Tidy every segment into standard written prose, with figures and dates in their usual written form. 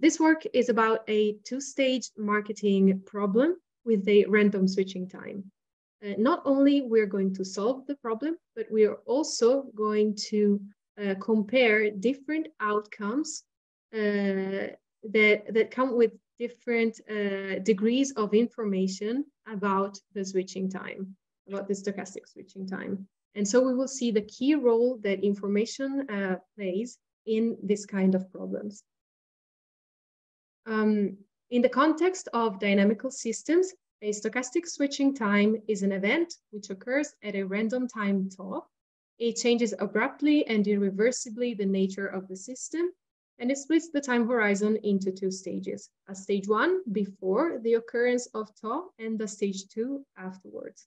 this work is about a two-stage marketing problem with a random switching time. Not only we're going to solve the problem, but we are also going to compare different outcomes that come with different degrees of information about the switching time, about the stochastic switching time. And so we will see the key role that information plays in this kind of problems. In the context of dynamical systems, a stochastic switching time is an event which occurs at a random time tau. It changes abruptly and irreversibly the nature of the system, and it splits the time horizon into two stages, a stage 1 before the occurrence of tau and a stage 2 afterwards.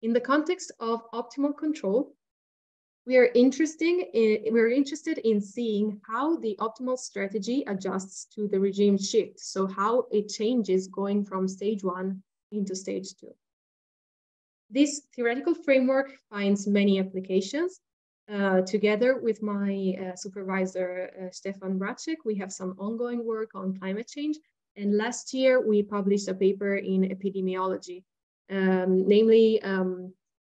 In the context of optimal control, we are interested in seeing how the optimal strategy adjusts to the regime shift, so how it changes going from stage 1 into stage 2. This theoretical framework finds many applications. Together with my supervisor, Stefan Bracek, we have some ongoing work on climate change. And last year, we published a paper in epidemiology. Namely,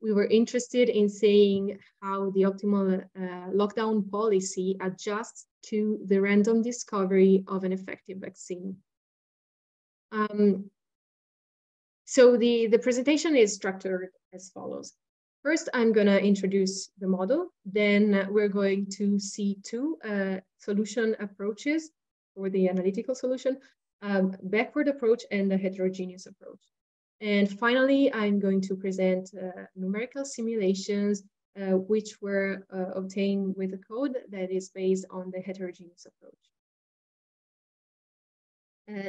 we were interested in seeing how the optimal lockdown policy adjusts to the random discovery of an effective vaccine. So the presentation is structured as follows. First, I'm going to introduce the model. Then we're going to see two solution approaches for the analytical solution, backward approach and a heterogeneous approach. And finally, I'm going to present numerical simulations, which were obtained with a code that is based on the heterogeneous approach.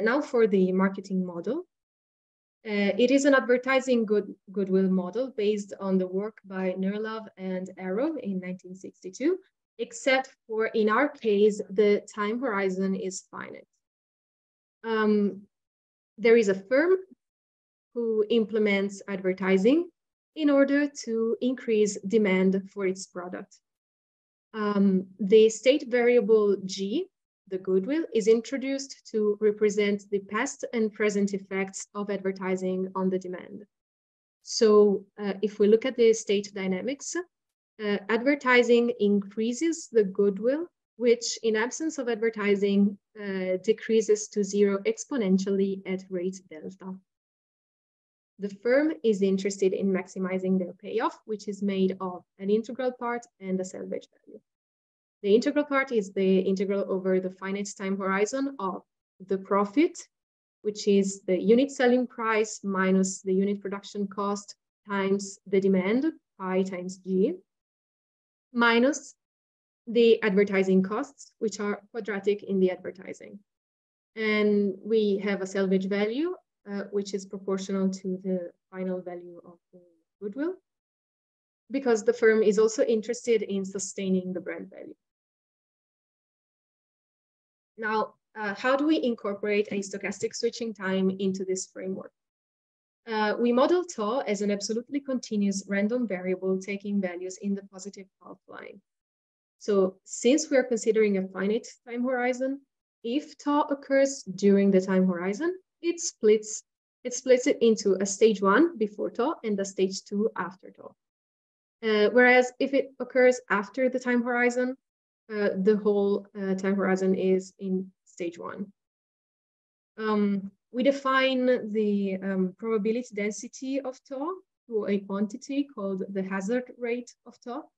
Now for the marketing model. It is an advertising goodwill model based on the work by Nerlov and Arrow in 1962, except for, in our case, the time horizon is finite. There is a firm who implements advertising in order to increase demand for its product. The state variable G, the goodwill, is introduced to represent the past and present effects of advertising on the demand. So if we look at the state dynamics, advertising increases the goodwill, which in absence of advertising decreases to 0 exponentially at rate delta. The firm is interested in maximizing their payoff, which is made of an integral part and a salvage value. The integral part is the integral over the finite time horizon of the profit, which is the unit selling price minus the unit production cost times the demand, pi times G, minus the advertising costs, which are quadratic in the advertising. And we have a salvage value, which is proportional to the final value of the goodwill, because the firm is also interested in sustaining the brand value. Now, how do we incorporate a stochastic switching time into this framework? We model tau as an absolutely continuous random variable taking values in the positive half line. So since we're considering a finite time horizon, if tau occurs during the time horizon, it splits it into a stage 1 before tau and a stage 2 after tau. Whereas if it occurs after the time horizon, the whole time horizon is in stage 1. We define the probability density of tau through a quantity called the hazard rate of tau,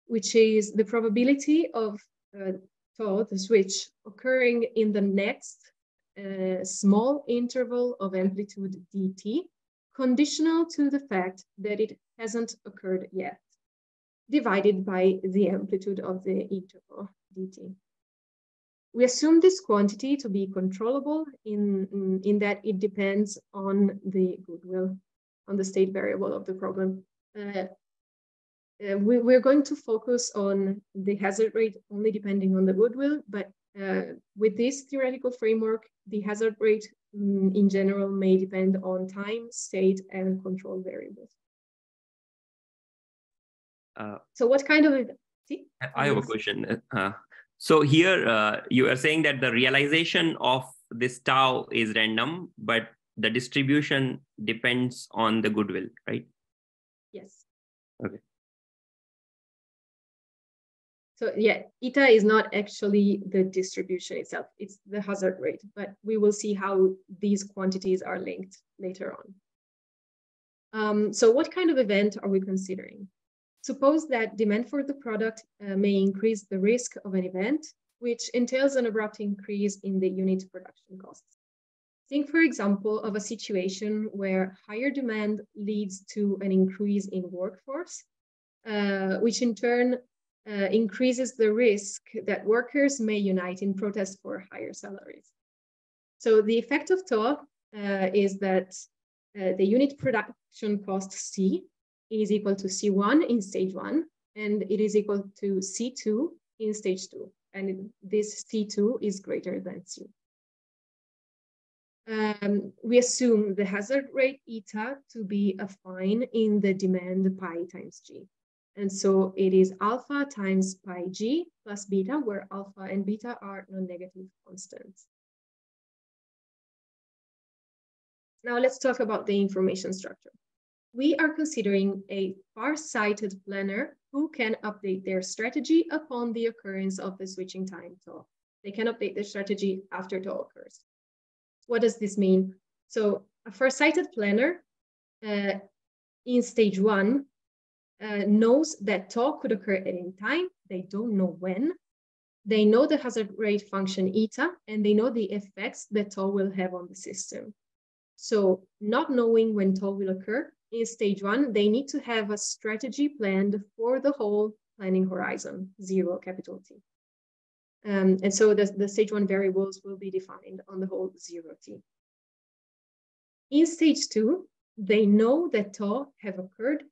which is the probability of tau, the switch, occurring in the next small interval of amplitude dt, conditional to the fact that it hasn't occurred yet, divided by the amplitude of the interval dt. We assume this quantity to be controllable in that it depends on the goodwill, on the state variable of the problem. We're going to focus on the hazard rate only depending on the goodwill, but with this theoretical framework, the hazard rate in general may depend on time, state, and control variables. So what kind of... I have a question. So here you are saying that the realization of this tau is random, but the distribution depends on the goodwill, right? Yes. Okay. So yeah, eta is not actually the distribution itself, it's the hazard rate, but we will see how these quantities are linked later on. So what kind of event are we considering? Suppose that demand for the product may increase the risk of an event, which entails an abrupt increase in the unit production costs. Think, for example, of a situation where higher demand leads to an increase in workforce, which in turn increases the risk that workers may unite in protest for higher salaries. So the effect of tau is that the unit production cost C is equal to C1 in stage 1, and it is equal to C2 in stage 2. And this C2 is greater than C. We assume the hazard rate eta to be affine in the demand pi times G. And so it is alpha times pi G plus beta, where alpha and beta are non-negative constants. Now let's talk about the information structure. We are considering a far-sighted planner who can update their strategy upon the occurrence of the switching time tau. They can update their strategy after tau occurs. What does this mean? So a far-sighted planner in stage 1 knows that tau could occur at any time. They don't know when. They know the hazard rate function eta, and they know the effects that tau will have on the system. So not knowing when tau will occur, in stage 1, they need to have a strategy planned for the whole planning horizon, 0 capital T. And so the stage 1 variables will be defined on the whole 0T. In stage 2, they know that tau has occurred,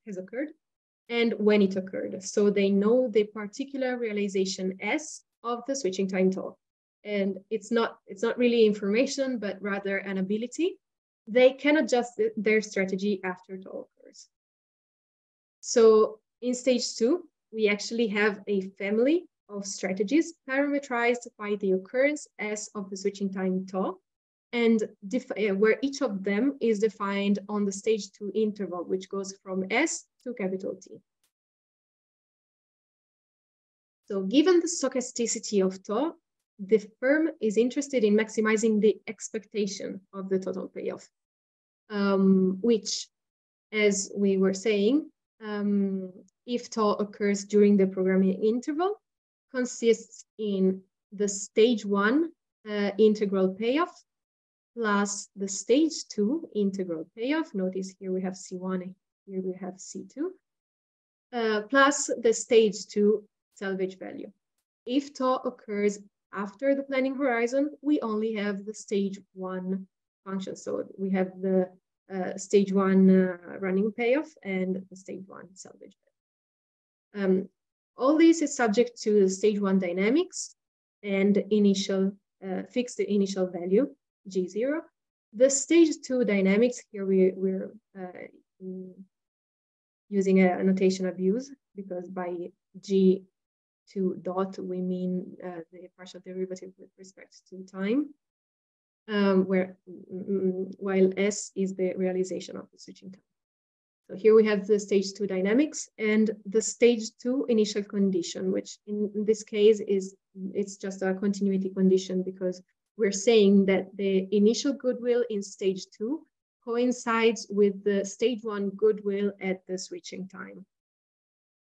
and when it occurred. So they know the particular realization S of the switching time tau. And it's not really information, but rather an ability. They can adjust their strategy after tau occurs. So in stage 2, we actually have a family of strategies parameterized by the occurrence S of the switching time tau, and where each of them is defined on the stage 2 interval, which goes from S to capital T. So given the stochasticity of tau, the firm is interested in maximizing the expectation of the total payoff, which, as we were saying, if tau occurs during the programming interval, consists in the stage 1 integral payoff plus the stage 2 integral payoff. Notice here we have C1, here we have C2, plus the stage 2 salvage value. If tau occurs after the planning horizon, we only have the stage 1 function. So we have the stage 1 running payoff and the stage 1 salvage value. All this is subject to the stage 1 dynamics and initial fixed initial value, G0. The stage 2 dynamics, here we're using a notation of use, because by G2 dot we mean the partial derivative with respect to time, while S is the realization of the switching time. So here we have the stage 2 dynamics and the stage 2 initial condition, which in this case it's just a continuity condition, because we're saying that the initial goodwill in stage 2 coincides with the stage 1 goodwill at the switching time.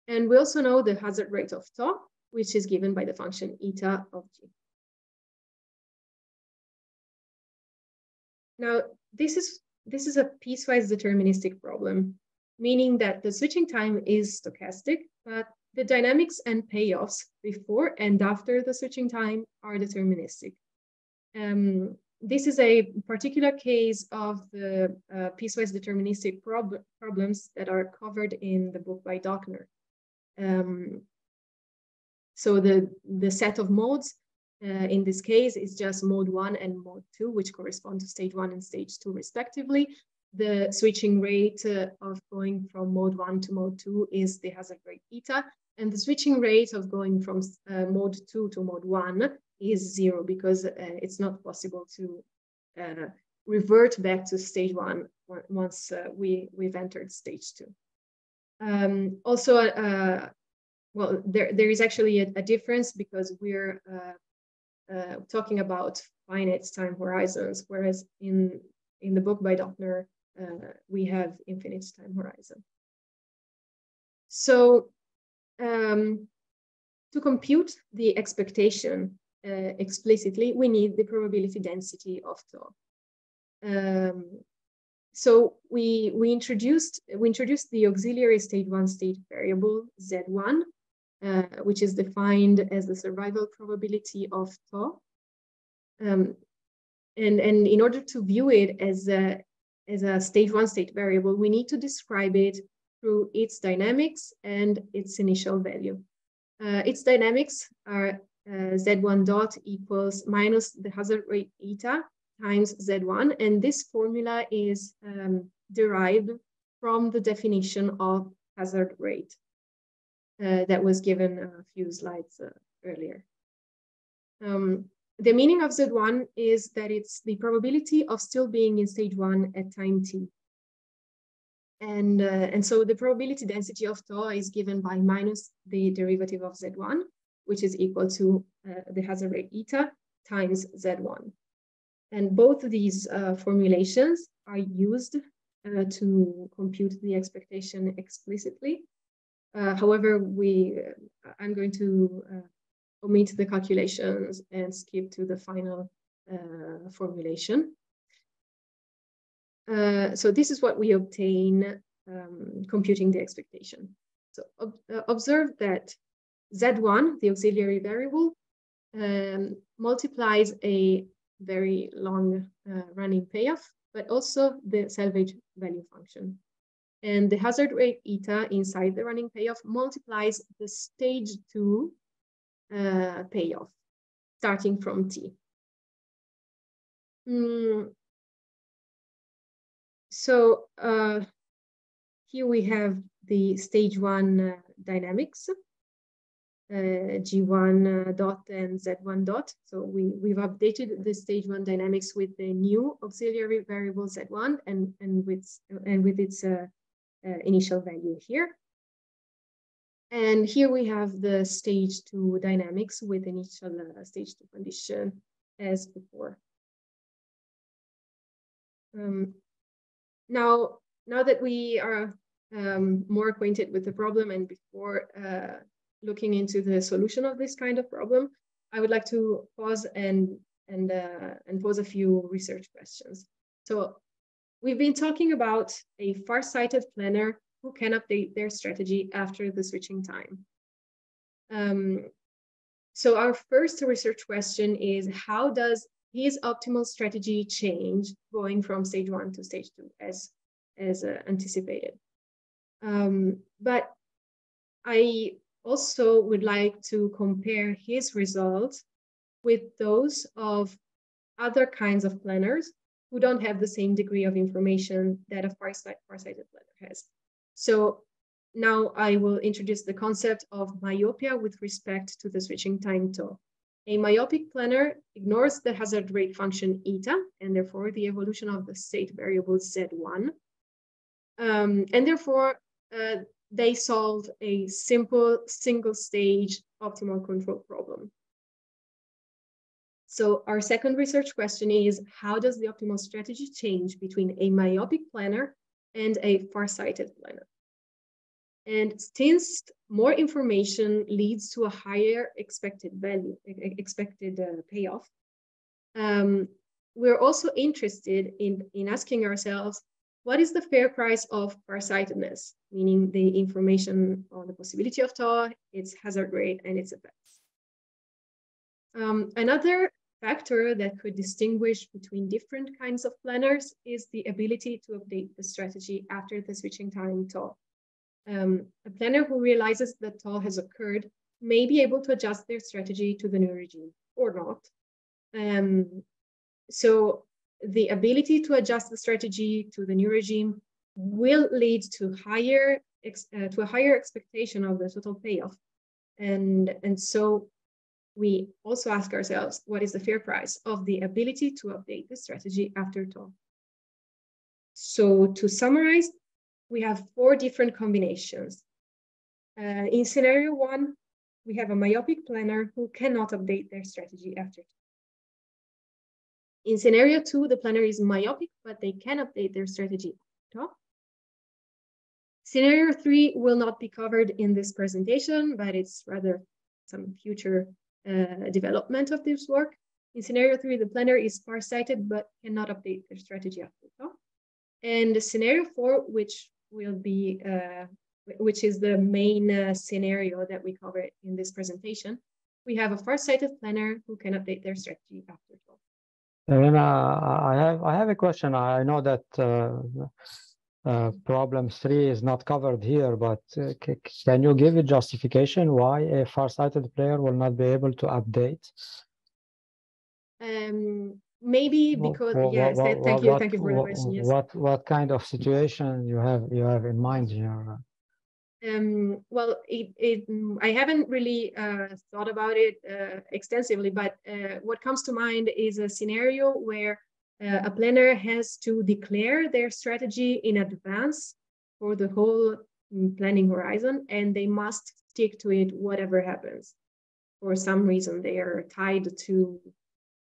And we also know the hazard rate of tau, which is given by the function eta of G. Now, this is a piecewise deterministic problem, meaning that the switching time is stochastic, but the dynamics and payoffs before and after the switching time are deterministic. This is a particular case of the piecewise deterministic problems that are covered in the book by Dockner. So the set of modes in this case is just mode 1 and mode 2, which correspond to stage 1 and stage 2 respectively. The switching rate of going from mode 1 to mode 2 is the hazard rate eta, And the switching rate of going from mode 2 to mode 1 is 0, because it's not possible to revert back to stage 1 once we've entered stage 2. Also, well, there is actually a difference, because we're talking about finite time horizons, whereas in the book by Doppner, we have infinite time horizon. So to compute the expectation explicitly, we need the probability density of tau. So we introduced the auxiliary stage 1 state variable Z1, which is defined as the survival probability of tau. And in order to view it as a stage 1 state variable, we need to describe it through its dynamics and its initial value. Its dynamics are Z1 dot equals minus the hazard rate eta times Z1, and this formula is derived from the definition of hazard rate that was given a few slides earlier. The meaning of Z1 is that it's the probability of still being in stage 1 at time t. And so the probability density of tau is given by minus the derivative of Z1, which is equal to the hazard rate eta times Z1. And both of these formulations are used to compute the expectation explicitly. However, I'm going to omit the calculations and skip to the final formulation. So this is what we obtain computing the expectation. So observe that Z1, the auxiliary variable, multiplies a very long running payoff, but also the salvage value function. And the hazard rate eta inside the running payoff multiplies the stage 2 payoff, starting from t. So here we have the stage 1 dynamics, G1 dot and Z1 dot. So we've updated the stage 1 dynamics with the new auxiliary variable Z1 and with its initial value here. And here we have the stage 2 dynamics with initial stage 2 condition as before. Now that we are more acquainted with the problem, and before looking into the solution of this kind of problem, I would like to pause and pose a few research questions. So we've been talking about a far-sighted planner who can update their strategy after the switching time. So our first research question is, how does his optimal strategy change going from stage 1 to stage 2 as anticipated? But I also would like to compare his results with those of other kinds of planners who don't have the same degree of information that a far-sighted planner has. So now I will introduce the concept of myopia with respect to the switching time tau. A myopic planner ignores the hazard rate function eta, and therefore the evolution of the state variable Z1. And therefore, they solve a simple single-stage optimal control problem. So our second research question is, how does the optimal strategy change between a myopic planner and a far-sighted planner? And since more information leads to a higher expected value, expected payoff, we're also interested in asking ourselves, what is the fair price of farsightedness, meaning the information on the possibility of tau, its hazard rate, and its effects? Another factor that could distinguish between different kinds of planners is the ability to update the strategy after the switching time tau. A planner who realizes that tau has occurred may be able to adjust their strategy to the new regime or not. So the ability to adjust the strategy to the new regime will lead to higher to a higher expectation of the total payoff. And so we also ask ourselves, what is the fair price of the ability to update the strategy after tau? So to summarize, we have 4 different combinations. In scenario 1, we have a myopic planner who cannot update their strategy after tau. In scenario 2, the planner is myopic, but they can update their strategy after tau. Scenario 3 will not be covered in this presentation, but it's rather some future development of this work. In scenario 3, the planner is farsighted but cannot update their strategy after tau. And scenario 4, which is the main scenario that we cover in this presentation, we have a farsighted planner who can update their strategy after tau. I have a question. I know that problem 3 is not covered here, but can you give a justification why a farsighted player will not be able to update? Maybe because thank you for the question. Yes. What kind of situation you have in mind here? Well, I haven't really thought about it extensively, but what comes to mind is a scenario where a planner has to declare their strategy in advance for the whole planning horizon, and they must stick to it whatever happens. For some reason, they are tied to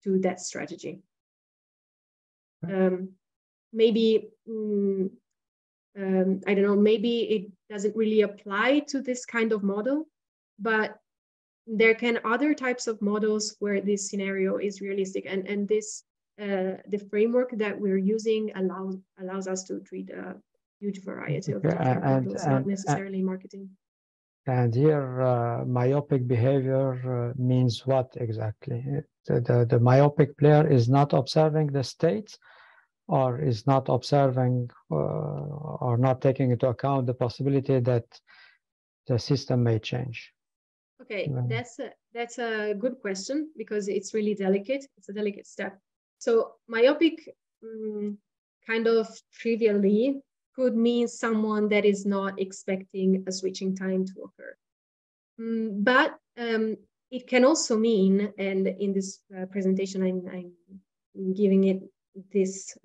that strategy. Maybe I don't know, maybe it doesn't really apply to this kind of model, but there can other types of models where this scenario is realistic, and this the framework that we're using allows us to treat a huge variety of different models, not necessarily marketing. And here, myopic behavior means what exactly? The myopic player is not observing the states, or is not observing or not taking into account the possibility that the system may change? Okay, that's a good question, because it's really delicate. It's a delicate step. So myopic, kind of trivially, could mean someone that is not expecting a switching time to occur. But it can also mean, and in this presentation I'm giving it this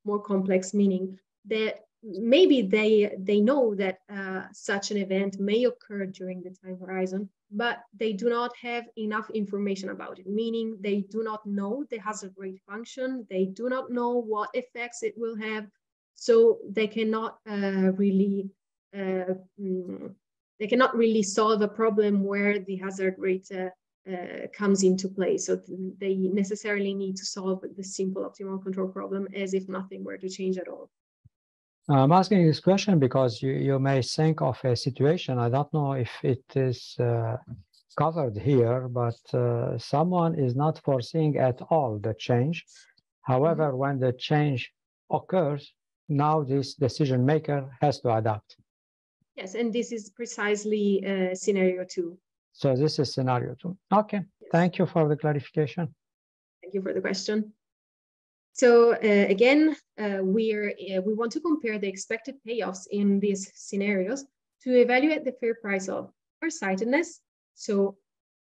more complex meaning, that maybe they know that such an event may occur during the time horizon, but they do not have enough information about it, meaning they do not know the hazard rate function, they do not know what effects it will have, so they cannot really solve a problem where the hazard rate comes into play. So they necessarily need to solve the simple optimal control problem as if nothing were to change at all. I'm asking this question because you may think of a situation, I don't know if it is covered here, but someone is not foreseeing at all the change. However, when the change occurs, now this decision maker has to adapt. Yes, and this is precisely scenario 2. So this is scenario 2. Okay, yes. Thank you for the clarification. Thank you for the question. So again, we want to compare the expected payoffs in these scenarios to evaluate the fair price of farsightedness. So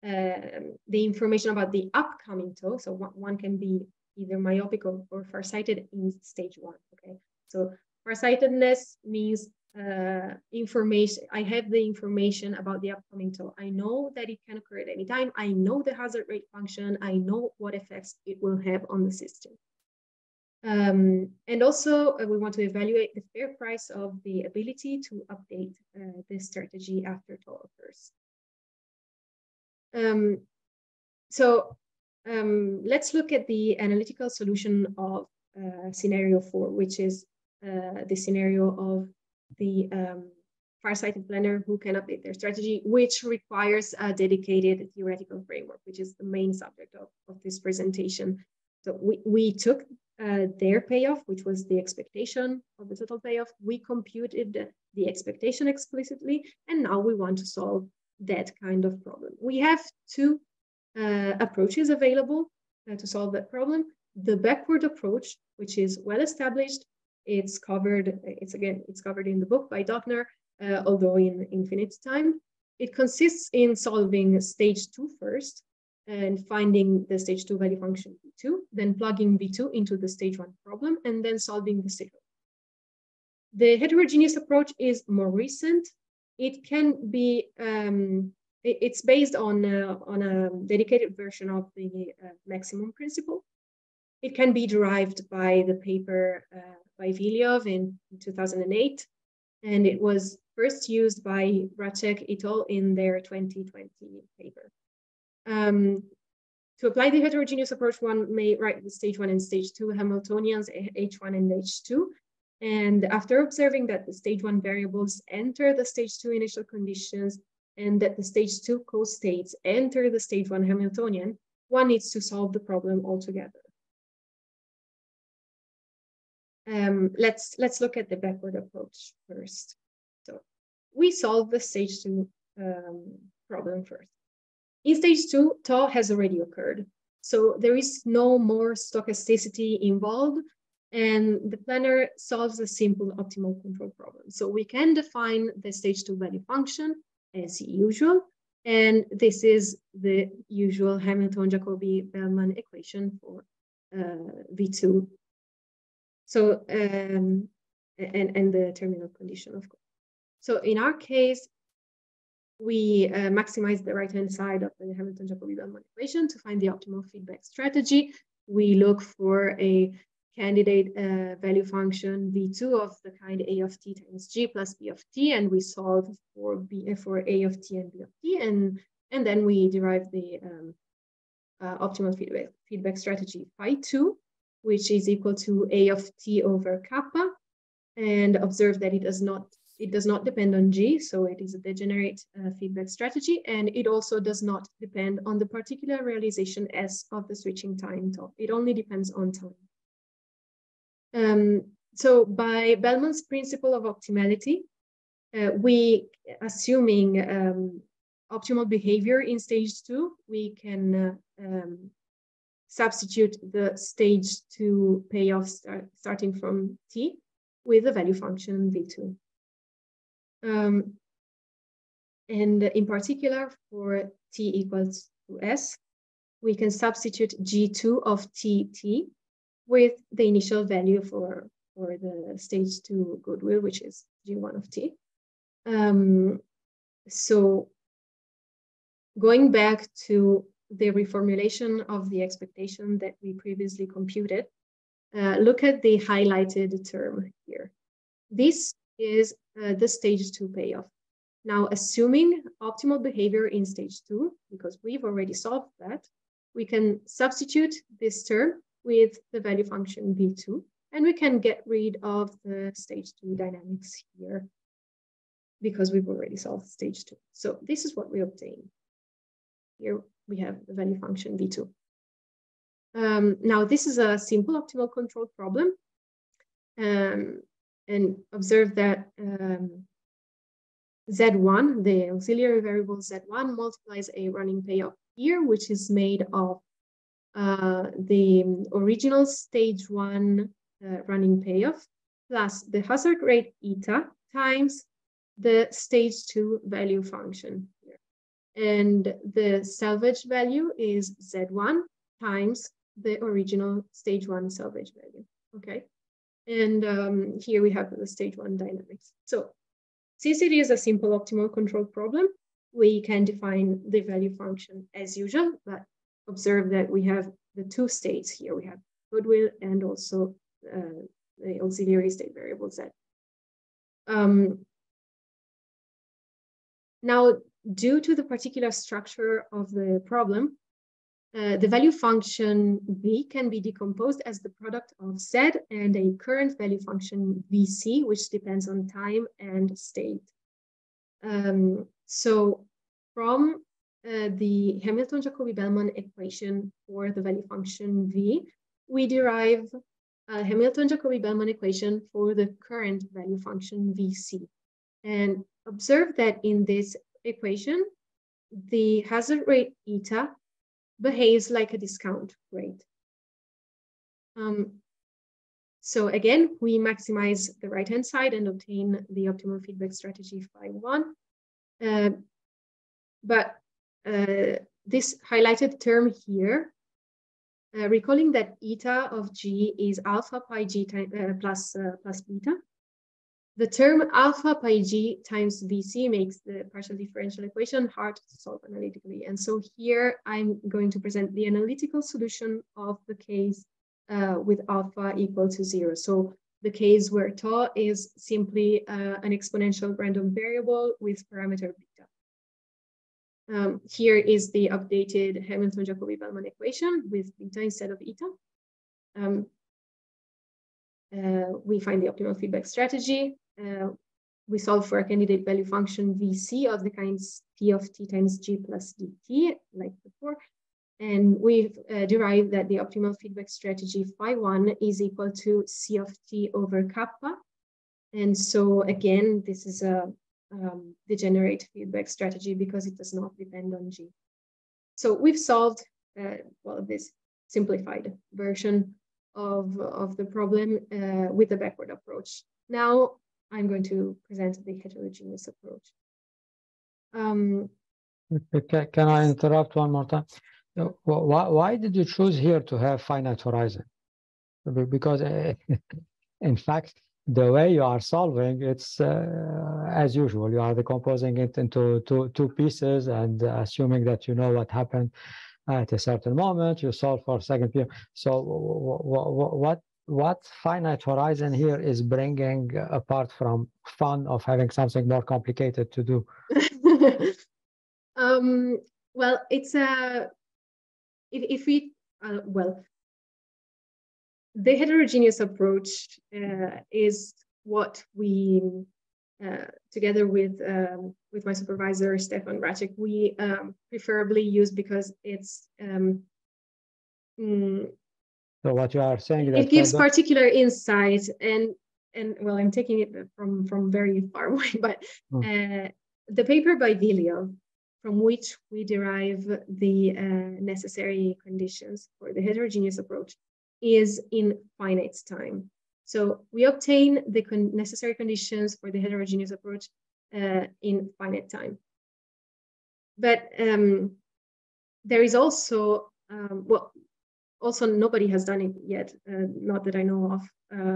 the information about the upcoming tau. So one can be either myopic or farsighted in stage 1. Okay, so farsightedness means information. I have the information about the upcoming tau. I know that it can occur at any time. I know the hazard rate function. I know what effects it will have on the system. And also, we want to evaluate the fair price of the ability to update the strategy after tau occurs. Let's look at the analytical solution of scenario 4, which is the scenario of the farsighted planner who can update their strategy, which requires a dedicated theoretical framework, which is the main subject of this presentation. So we took their payoff, which was the expectation of the total payoff. We computed the expectation explicitly, and now we want to solve that kind of problem. We have 2 approaches available to solve that problem. The backward approach, which is well established, it's covered in the book by Dockner, although in infinite time. It consists in solving stage 2 first and finding the stage 2 value function V2, then plugging V2 into the stage 1 problem, and then solving the stage 1. The heterogeneous approach is more recent. It can be, it's based on a dedicated version of the maximum principle. It can be derived by the paper by Viliov in 2008, and it was first used by Bracek et al. In their 2020 paper. To apply the heterogeneous approach, one may write the stage 1 and stage 2 Hamiltonians, H1 and H2. And after observing that the stage 1 variables enter the stage 2 initial conditions and that the stage 2 co-states enter the stage 1 Hamiltonian, one needs to solve the problem altogether. Let's look at the backward approach first. So we solve the stage 2 problem first. In stage 2, tau has already occurred. So there is no more stochasticity involved, and the planner solves a simple optimal control problem. So we can define the stage 2 value function as usual, and this is the usual Hamilton-Jacobi-Bellman equation for V2. So, and the terminal condition, of course. So in our case, we maximize the right-hand side of the Hamilton-Jacobi-Bellman equation to find the optimal feedback strategy. We look for a candidate value function V2 of the kind A of t times G plus B of t, and we solve for A of t and B of t, and then we derive the optimal feedback strategy phi 2, which is equal to A of t over kappa, and observe that it does not depend on G, so it is a degenerate feedback strategy, and it also does not depend on the particular realization S of the switching time tau. It only depends on time. So by Bellman's principle of optimality, we, assuming optimal behavior in stage 2, we can substitute the stage 2 payoff starting from t with the value function V2. And in particular, for t equals to S, we can substitute G2 of tt with the initial value for the stage 2 goodwill, which is G1 of t. So going back to the reformulation of the expectation that we previously computed, look at the highlighted term here. This is the stage 2 payoff. Now, assuming optimal behavior in stage 2, because we've already solved that, we can substitute this term with the value function V2, and we can get rid of the stage 2 dynamics here because we've already solved stage 2. So this is what we obtain. Here we have the value function V2. Now, this is a simple optimal control problem. And observe that Z1, the auxiliary variable Z1, multiplies a running payoff here, which is made of the original stage 1 running payoff plus the hazard rate eta times the stage 2 value function here. And the salvage value is Z1 times the original stage 1 salvage value, okay? And here we have the stage 1 dynamics. So since it is a simple optimal control problem, we can define the value function as usual, but observe that we have the two states here. We have goodwill and also the auxiliary state variable Z. Now, due to the particular structure of the problem, the value function V can be decomposed as the product of Z and a current value function VC, which depends on time and state. So from the Hamilton-Jacobi-Bellman equation for the value function V, we derive a Hamilton-Jacobi-Bellman equation for the current value function VC. And observe that in this equation, the hazard rate eta behaves like a discount rate. So again, we maximize the right-hand side and obtain the optimal feedback strategy phi1. But this highlighted term here, recalling that eta of G is alpha pi G plus beta. The term alpha pi G times VC makes the partial differential equation hard to solve analytically. And so here I'm going to present the analytical solution of the case with alpha equal to 0. So the case where tau is simply an exponential random variable with parameter beta. Here is the updated Hamilton-Jacobi-Bellman equation with beta instead of eta. We find the optimal feedback strategy. We solve for a candidate value function VC of the kinds P of t times G plus dt, like before. And we've derived that the optimal feedback strategy phi1 is equal to C of t over kappa. And so again, this is a degenerate feedback strategy because it does not depend on G. So we've solved well, this simplified version of the problem with a backward approach. Now I'm going to present the heterogeneous approach. Can I interrupt one more time? Why did you choose here to have finite horizon? Because in fact, the way you are solving, it's as usual. You are decomposing it into two pieces and assuming that you know what happened at a certain moment. You solve for second period. So what finite horizon here is bringing apart from fun of having something more complicated to do? Well, it's if we well, the heterogeneous approach is what we together with my supervisor Stefan Racek, we preferably use because it's so what you are saying, it gives particular insight and well, I'm taking it from very far away, but the paper by Vilio, from which we derive the necessary conditions for the heterogeneous approach, is in finite time. So we obtain the necessary conditions for the heterogeneous approach in finite time. But there is also, well, also nobody has done it yet, not that I know of.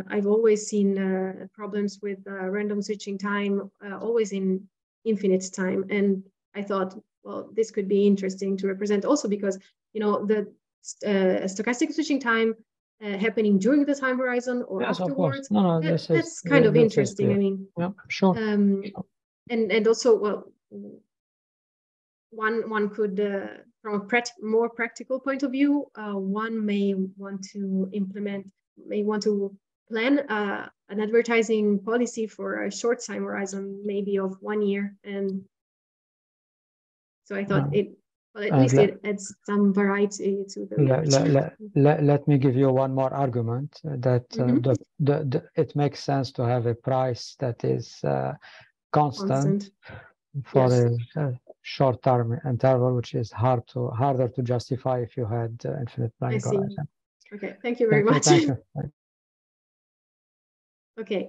I've always seen problems with random switching time, always in infinite time. And I thought, well, this could be interesting to represent also because, you know, the stochastic switching time happening during the time horizon or yes, afterwards. No, that's kind of interesting. I mean, yeah, sure. And also, well, one could, from a more practical point of view, one may want to plan an advertising policy for a short time horizon, maybe of 1 year. And so I thought well, at least it adds some variety to the let me give you one more argument that it makes sense to have a price that is constant for a short-term interval, which is harder to justify if you had infinite planning horizon. Okay, thank you very much. Thank you. Okay.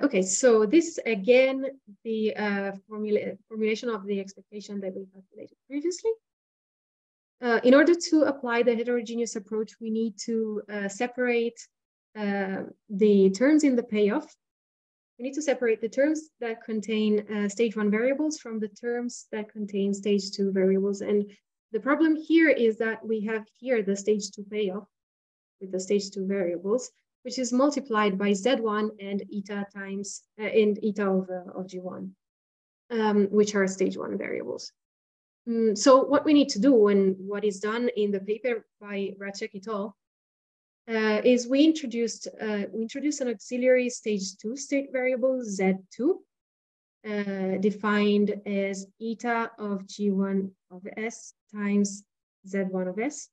Okay, so this is again the formulation of the expectation that we calculated previously. In order to apply the heterogeneous approach, we need to separate the terms in the payoff. We need to separate the terms that contain stage 1 variables from the terms that contain stage 2 variables. And the problem here is that we have here the stage 2 payoff with the stage 2 variables, which is multiplied by Z1 and eta times eta of G1, which are stage 1 variables. So what we need to do, and what is done in the paper by Racek et al., is we introduce an auxiliary stage 2 state variable Z2, defined as eta of G1 of S times Z1 of S.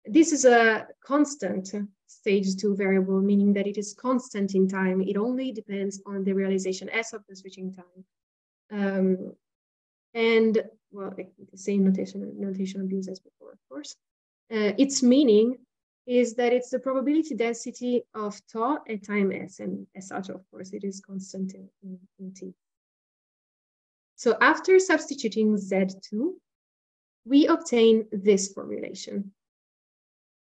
This is a constant stage 2 variable, meaning that it is constant in time. It only depends on the realization S of the switching time. And well, the same notation abuse as before, of course. Its meaning is that it's the probability density of tau at time s, and as such, of course, it is constant in t. So after substituting Z2, we obtain this formulation.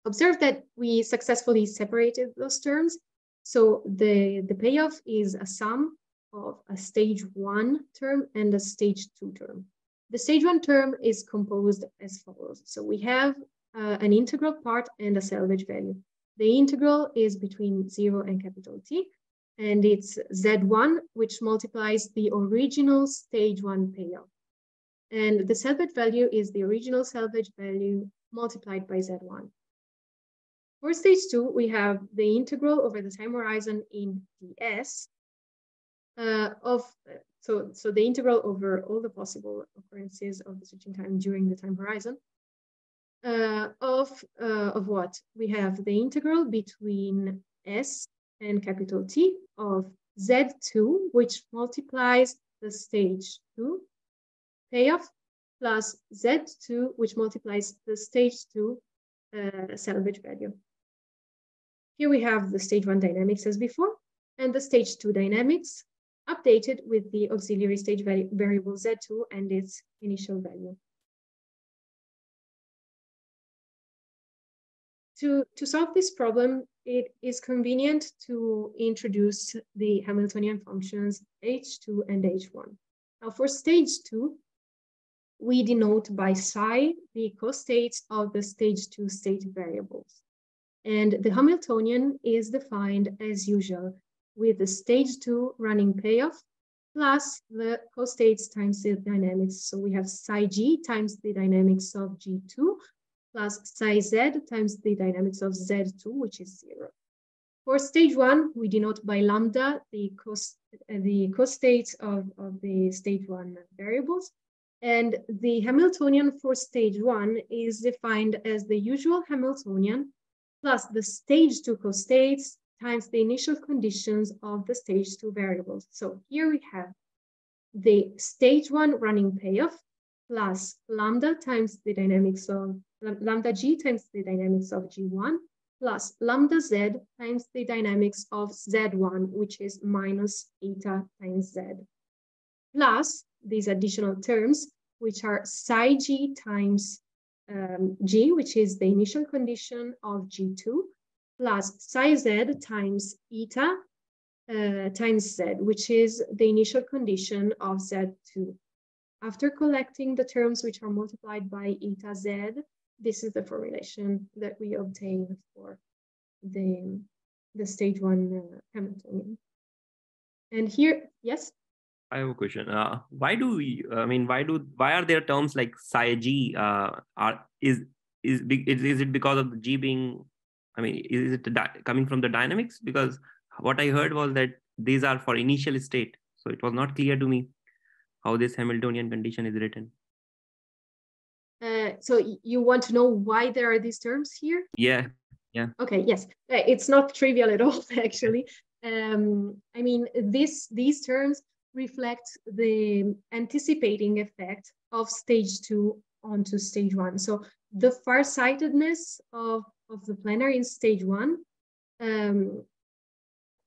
Observe that we successfully separated those terms. So the payoff is a sum of a stage 1 term and a stage 2 term. The stage 1 term is composed as follows. So we have an integral part and a salvage value. The integral is between 0 and capital T, and it's Z1, which multiplies the original stage 1 payoff. And the salvage value is the original salvage value multiplied by Z1. For stage 2, we have the integral over the time horizon in ds so the integral over all the possible occurrences of the switching time during the time horizon of what? We have the integral between s and capital T of Z2, which multiplies the stage 2 payoff, plus Z2, which multiplies the stage 2 salvage value. Here we have the stage 1 dynamics as before, and the stage 2 dynamics updated with the auxiliary stage variable Z2 and its initial value. To solve this problem, it is convenient to introduce the Hamiltonian functions h2 and h1. Now for stage 2, we denote by psi the costates of the stage 2 state variables. And the Hamiltonian is defined as usual with the stage 2 running payoff plus the costates times the dynamics. So we have psi g times the dynamics of G2 plus psi z times the dynamics of Z2, which is 0. For stage 1, we denote by lambda the costates of the stage 1 variables. And the Hamiltonian for stage 1 is defined as the usual Hamiltonian plus the stage 2 costates times the initial conditions of the stage 2 variables. So here we have the stage 1 running payoff plus lambda times the dynamics of lambda g times the dynamics of G1 plus lambda z times the dynamics of Z1, which is minus eta times z, plus these additional terms, which are psi g times g, which is the initial condition of G2, plus psi z times eta times z, which is the initial condition of Z2. After collecting the terms which are multiplied by eta z, this is the formulation that we obtain for the stage 1 Hamiltonian. And here, yes? I have a question. Why are there terms like psi g? Is it because of the g being? Is it coming from the dynamics? Because what I heard was that these are for initial state, so it was not clear to me how this Hamiltonian condition is written. So you want to know why there are these terms here? Yeah. Okay, yes. It's not trivial at all, actually. These terms reflect the anticipating effect of stage 2 onto stage 1. So the farsightedness of the planar in stage 1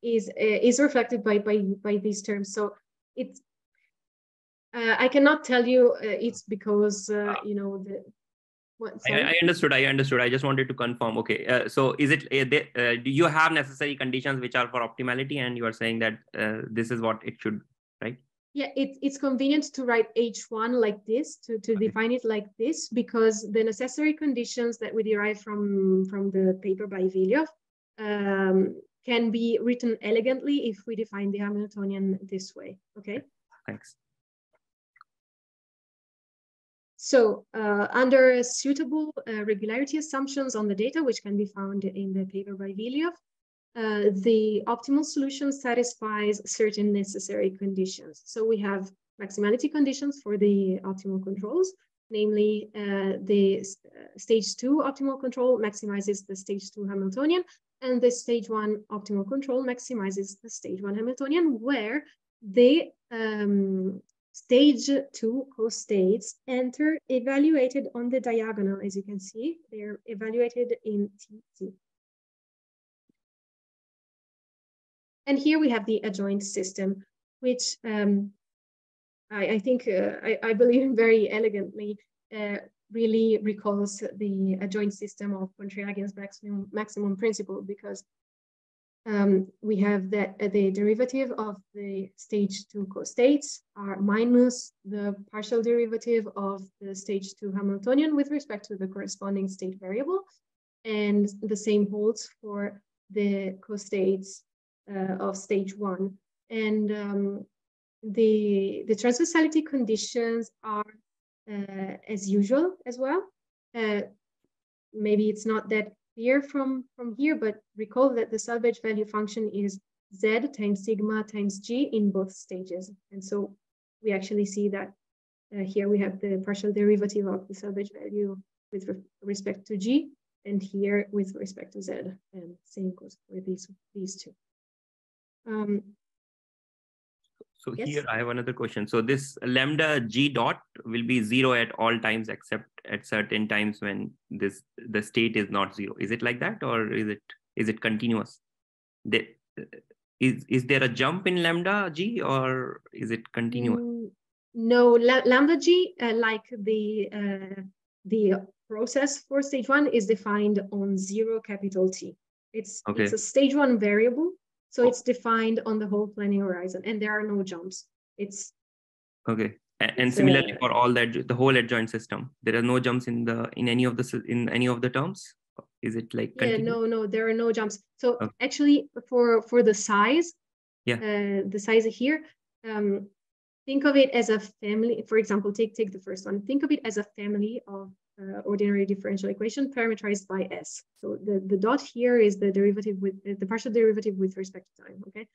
is reflected by these terms. So it's I cannot tell you it's because I understood. I just wanted to confirm. Okay, so is it do you have necessary conditions which are for optimality, and you are saying that this is what it should, right? Yeah, it's convenient to write H1 like this, to define it like this, because the necessary conditions that we derive from the paper by Viliov can be written elegantly if we define the Hamiltonian this way. Okay. Thanks. So under suitable regularity assumptions on the data, which can be found in the paper by Viliov, the optimal solution satisfies certain necessary conditions. So we have maximality conditions for the optimal controls, namely the stage 2 optimal control maximizes the stage 2 Hamiltonian, and the stage 1 optimal control maximizes the stage 1 Hamiltonian, where the stage 2 costates enter evaluated on the diagonal. As you can see, they're evaluated in TT. And here we have the adjoint system, which I think I believe very elegantly really recalls the adjoint system of Pontryagin's maximum principle, because we have that the derivative of the stage 2 costates are minus the partial derivative of the stage 2 Hamiltonian with respect to the corresponding state variable. And the same holds for the costates of stage 1. And the transversality conditions are as usual as well. Maybe it's not that clear from here, but recall that the salvage value function is z times sigma times g in both stages. And so we actually see that here we have the partial derivative of the salvage value with respect to g, and here with respect to z, and same goes for these two. So yes? Here I have another question. So this lambda g dot will be 0 at all times except at certain times when the state is not 0. Is it like that, or is it continuous? Is there a jump in lambda g, or is it continuous? No, lambda g, like the process for stage 1, is defined on 0 capital T. It's a stage 1 variable. So it's defined on the whole planning horizon, and there are no jumps. It's okay. And similarly for all that, the whole adjoint system, there are no jumps in any of the terms. Is it like continuous? No, there are no jumps. So actually, for the size, the size here, think of it as a family. For example, take the first one. Think of it as a family of ordinary differential equation parameterized by S. So the dot here is the derivative with the partial derivative with respect to time. Okay.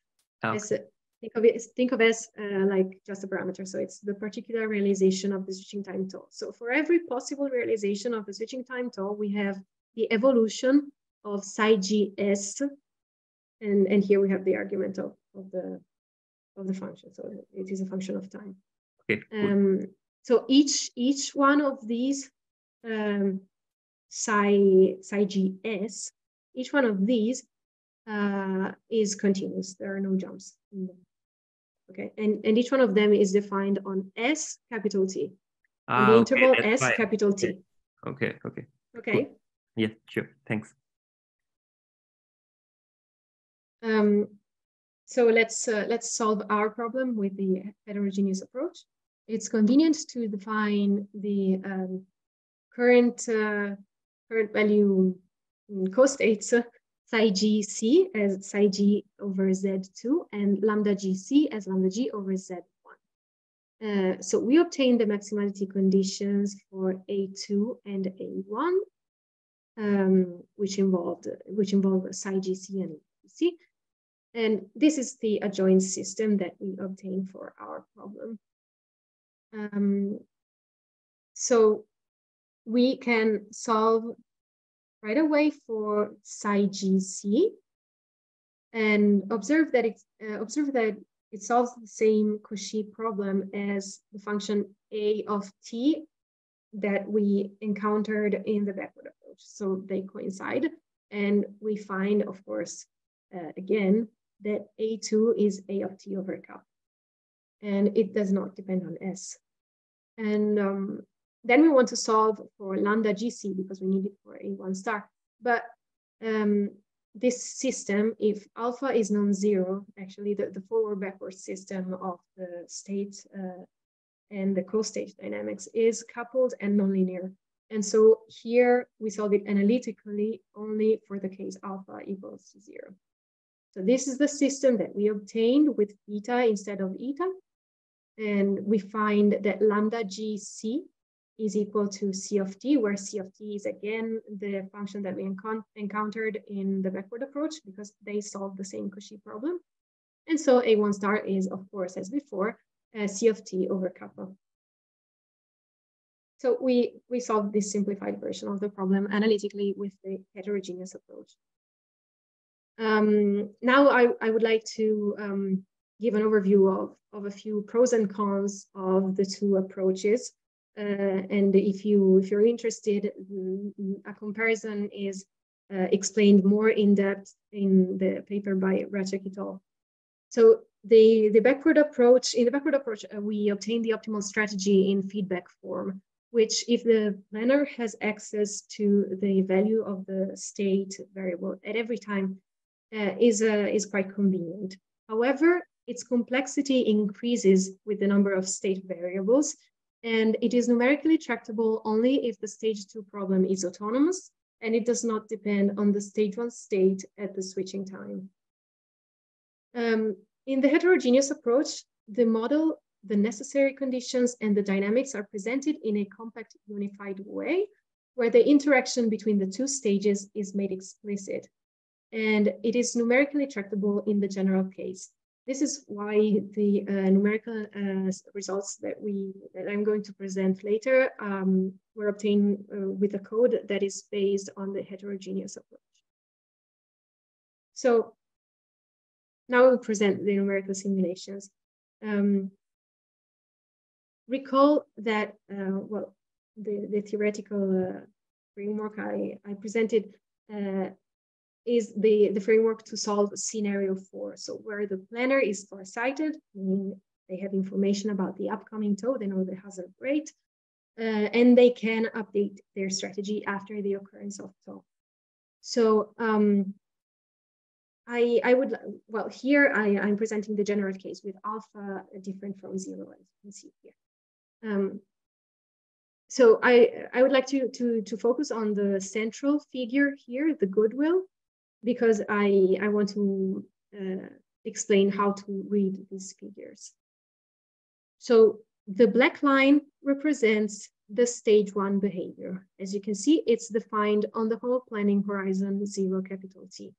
Think of S like just a parameter. So it's the particular realization of the switching time tau. So for every possible realization of the switching time tau, we have the evolution of psi gs, and here we have the argument of the function. So it is a function of time. Okay. So each one of these psi gs, each one of these is continuous. There are no jumps in them. Okay, and each one of them is defined on S capital T, on the interval S capital T. Okay. Okay. Cool. Yeah, sure. Thanks. So let's solve our problem with the heterogeneous approach. It's convenient to define the current value costates psi gc as psi g over z2 and lambda gc as lambda g over z1. So we obtain the maximality conditions for A2 and A1, which involve psi gc and gc. And this is the adjoint system that we obtain for our problem. So we can solve right away for psi gc and observe that it solves the same Cauchy problem as the function a of t that we encountered in the backward approach. So they coincide, and we find, of course, again, that A2 is A of t over kappa, and it does not depend on S. And then we want to solve for lambda GC because we need it for A1 star. But this system, if alpha is non-zero, actually the forward-backward system of the state and the co-state dynamics is coupled and nonlinear. And so here we solve it analytically only for the case alpha equals to 0. So this is the system that we obtained with beta instead of eta. And we find that lambda GC is equal to C of t, where C of t is again the function that we encountered in the backward approach because they solve the same Cauchy problem. And so A1 star is, of course, as before, C of t over kappa. So we solved this simplified version of the problem analytically with the heterogeneous approach. Now I would like to give an overview of a few pros and cons of the two approaches. And if you're interested, a comparison is explained more in depth in the paper by Racek et al. So in the backward approach, we obtain the optimal strategy in feedback form, which if the planner has access to the value of the state variable at every time, is quite convenient. However, its complexity increases with the number of state variables, and it is numerically tractable only if the stage 2 problem is autonomous and it does not depend on the stage 1 state at the switching time. In the heterogeneous approach, the model, the necessary conditions, and the dynamics are presented in a compact, unified way, where the interaction between the two stages is made explicit, and it is numerically tractable in the general case. This is why the numerical results that I'm going to present later were obtained with a code that is based on the heterogeneous approach. So now we'll present the numerical simulations. Recall that, well, the theoretical framework I presented is the framework to solve scenario 4. So where the planner is farsighted, meaning they have information about the upcoming tow, they know the hazard rate, and they can update their strategy after the occurrence of tow. So here I'm presenting the general case with alpha different from 0, as you can see here. So I would like to focus on the central figure here, the goodwill, because I want to explain how to read these figures. So the black line represents the stage 1 behavior. As you can see, it's defined on the whole planning horizon 0 capital T.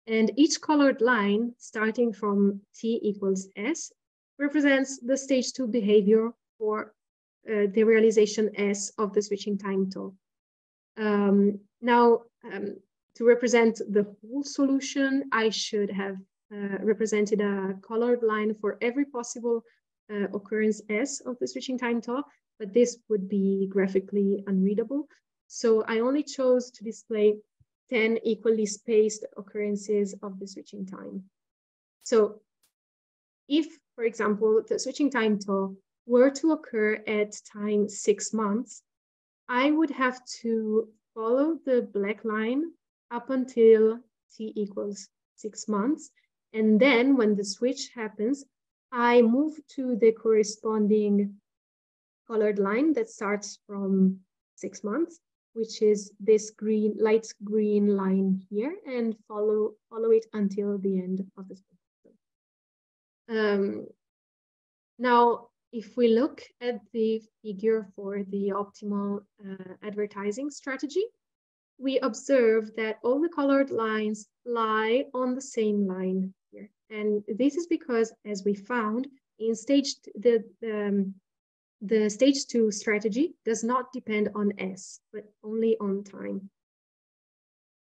And each colored line starting from T equals S represents the stage 2 behavior for the realization S of the switching time tow. To represent the whole solution, I should have represented a colored line for every possible occurrence S of the switching time tow, but this would be graphically unreadable. So I only chose to display 10 equally spaced occurrences of the switching time. So if, for example, the switching time tow were to occur at time 6 months, I would have to follow the black line up until T equals 6 months. And then when the switch happens, I move to the corresponding colored line that starts from 6 months, which is this light green line here, and follow it until the end of the cycle. Now, if we look at the figure for the optimal advertising strategy, we observe that all the colored lines lie on the same line here. And this is because, as we found, in the stage 2 strategy does not depend on S, but only on time.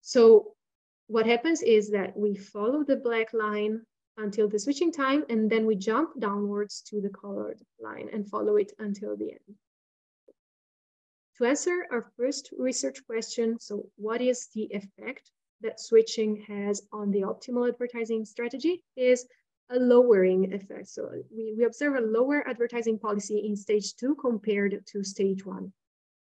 So what happens is that we follow the black line until the switching time, and then we jump downwards to the colored line and follow it until the end. To answer our first research question, so what is the effect that switching has on the optimal advertising strategy, is a lowering effect. So we observe a lower advertising policy in stage 2 compared to stage 1.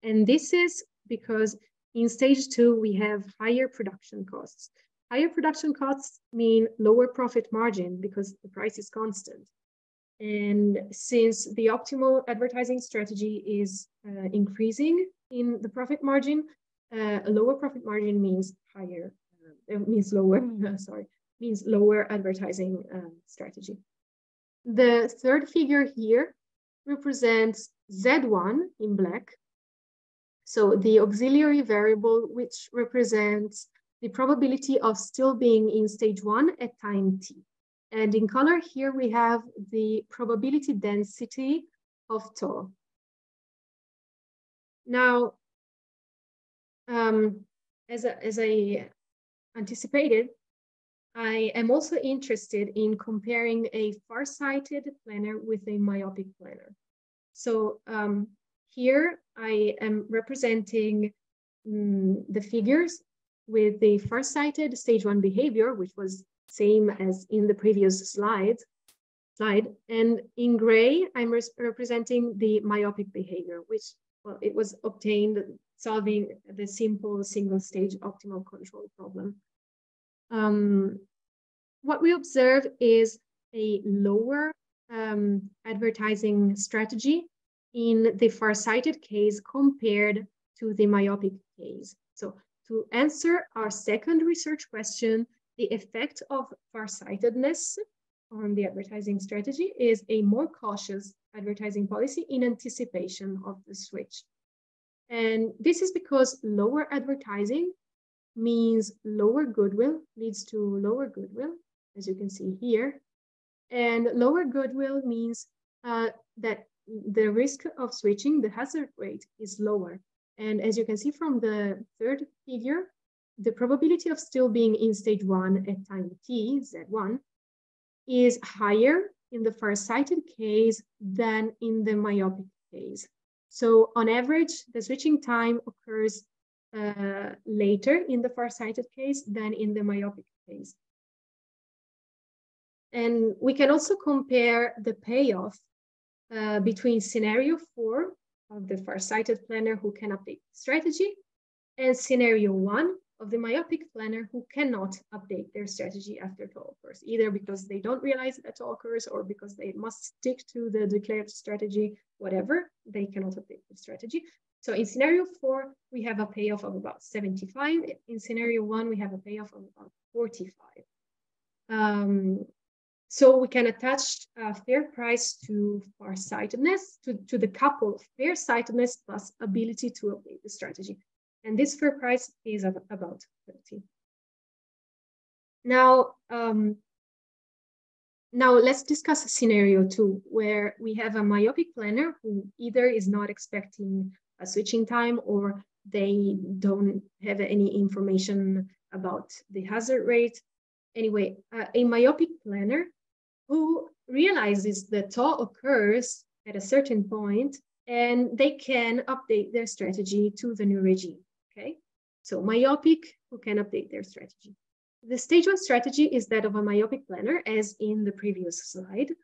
And this is because in stage 2, we have higher production costs. Higher production costs mean lower profit margin because the price is constant. And since the optimal advertising strategy is increasing in the profit margin, a lower profit margin means lower advertising strategy. The third figure here represents Z1 in black. So the auxiliary variable, which represents the probability of still being in stage 1 at time T. And in color here, we have the probability density of tow. Now, as I anticipated, I am also interested in comparing a farsighted planner with a myopic planner. So here I am representing the figures with the farsighted stage 1 behavior, which was same as in the previous slide. And in gray, I'm representing the myopic behavior, which, well, it was obtained solving the simple single-stage optimal control problem. What we observe is a lower advertising strategy in the farsighted case compared to the myopic case. So to answer our second research question, the effect of farsightedness on the advertising strategy is a more cautious advertising policy in anticipation of the switch. And this is because lower advertising means lower goodwill, leads to lower goodwill, as you can see here. And lower goodwill means that the risk of switching, the hazard rate, is lower. And as you can see from the third figure, the probability of still being in stage 1 at time t, Z1, is higher in the farsighted case than in the myopic case. So on average, the switching time occurs later in the farsighted case than in the myopic case. And we can also compare the payoff between scenario 4 of the farsighted planner who can update the strategy and scenario 1 of the myopic planner who cannot update their strategy after TOA occurs, either because they don't realize that TOA occurs or because they must stick to the declared strategy, whatever, they cannot update the strategy. So in scenario 4, we have a payoff of about 75. In scenario 1, we have a payoff of about 45. So we can attach a fair price to farsightedness, to the couple of fair-sightedness plus ability to update the strategy. And this fair price is about 30. Now, now let's discuss scenario 2, where we have a myopic planner who either is not expecting a switching time or they don't have any information about the hazard rate. Anyway, a myopic planner who realizes that TOA occurs at a certain point and they can update their strategy to the new regime, okay? So myopic who can update their strategy. The stage 1 strategy is that of a myopic planner, as in the previous slide,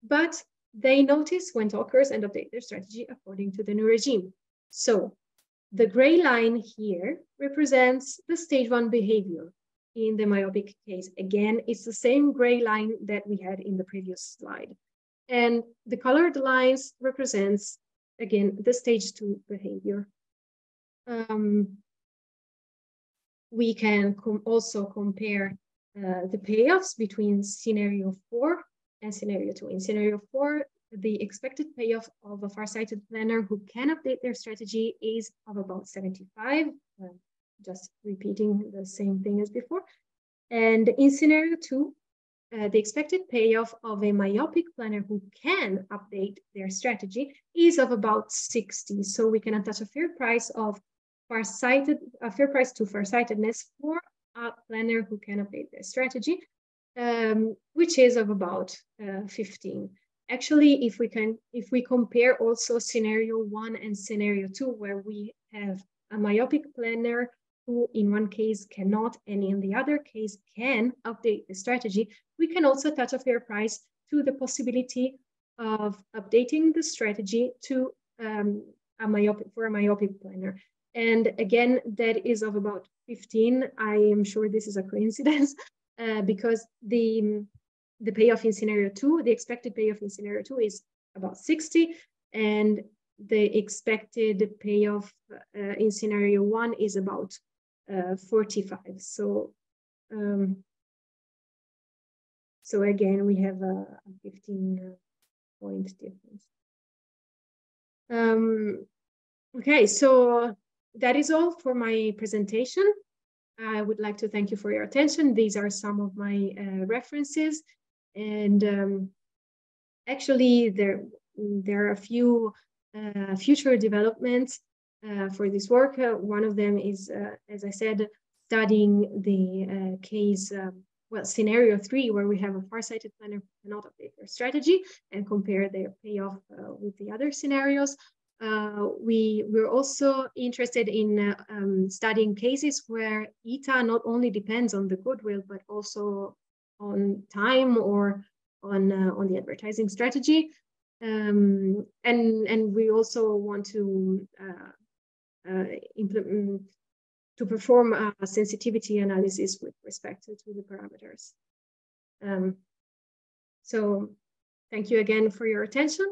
but they notice when TOA occurs and update their strategy according to the new regime. So the gray line here represents the stage 1 behavior in the myopic case. Again, it's the same gray line that we had in the previous slide. And the colored lines represents, again, the stage 2 behavior. We can also compare the payoffs between scenario 4 and scenario 2. In scenario 4, the expected payoff of a farsighted planner who can update their strategy is of about 75. Just repeating the same thing as before. And in scenario 2, the expected payoff of a myopic planner who can update their strategy is of about 60. So we can attach a fair price of a fair price to farsightedness for a planner who can update their strategy, which is of about 15. Actually, if we compare also scenario 1 and scenario 2, where we have a myopic planner who in one case cannot and in the other case can update the strategy, we can also attach a fair price to the possibility of updating the strategy to a myopic planner. And again, that is of about 15. I am sure this is a coincidence because the payoff in scenario 2, the expected payoff in scenario 2 is about 60, and the expected payoff in scenario 1 is about 45. So, so again, we have a 15-point difference. Okay, so that is all for my presentation. I would like to thank you for your attention. These are some of my references, and actually there are a few future developments for this work. One of them is, as I said, studying the case, well, scenario 3, where we have a farsighted planner who cannot update their strategy and compare their payoff with the other scenarios. We're also interested in studying cases where ETA not only depends on the goodwill, but also on time or on the advertising strategy. And we also want to implement to perform a sensitivity analysis with respect to the parameters. So thank you again for your attention.